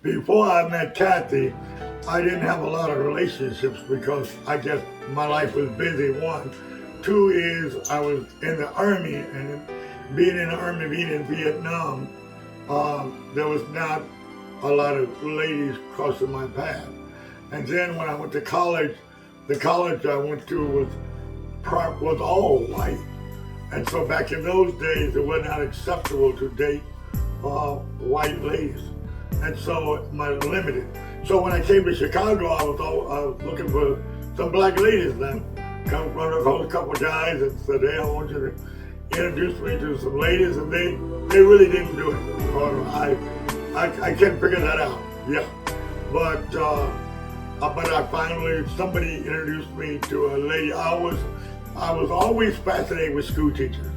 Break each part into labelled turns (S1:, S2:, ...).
S1: before I met Kathy, I didn't have a lot of relationships because I guess my life was busy. One. Two is I was in the army, and being in the army, being in Vietnam, there was not a lot of ladies crossing my path. And then when I went to college, the college I went to was all white. And so back in those days, it was not acceptable to date white ladies. And so my limited. So when I came to Chicago, I was looking for some black ladies. Then come run across a couple of guys and said, "Hey, I want you to introduce me to some ladies," and they really didn't do it. Or I can't figure that out. Yeah, but I finally somebody introduced me to a lady. I was always fascinated with school teachers.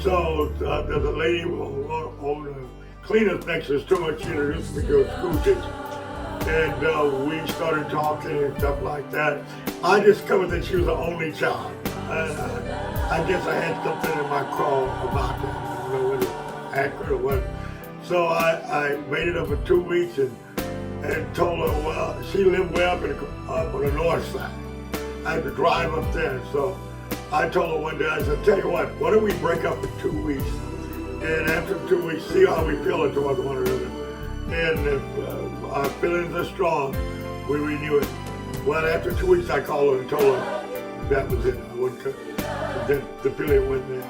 S1: So there's a lady on the cleaners next to the store. She introduced me to a school teacher, and we started talking and stuff like that. I discovered that she was the only child. I guess I had something in my craw about that. I don't know whether it's accurate or what. So I waited up for 2 weeks and told her, well, she lived way up on the north side. I had to drive up there. So I told her one day, I said, "Tell you what don't we break up in 2 weeks? And after 2 weeks, see how we feel towards one another. And if our feelings are strong, we renew it." Well, after 2 weeks, I called her and told her that was it. I wouldn't cut. Then the feeling went there.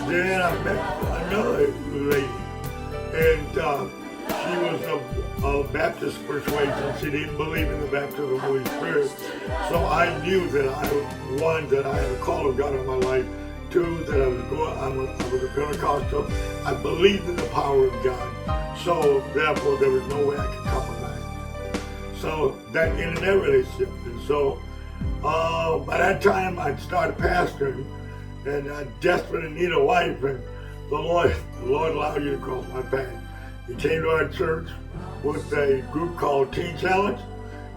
S1: Then I met another lady, and she was of Baptist persuasion. She didn't believe in the baptism of the Holy Spirit. So I knew that that I had a call of God in my life. Two, that I was a Pentecostal. I believed in the power of God. So therefore, there was no way I could compromise. So that ended that relationship. And so by that time, I started pastoring, and I desperately need a wife. And the Lord allowed you to cross my path. You came to our church with a group called Teen Challenge.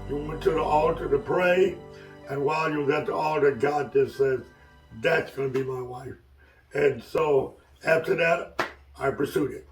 S1: You went to the altar to pray, and while you was at the altar, God just says, "That's going to be my wife." And so after that, I pursued it.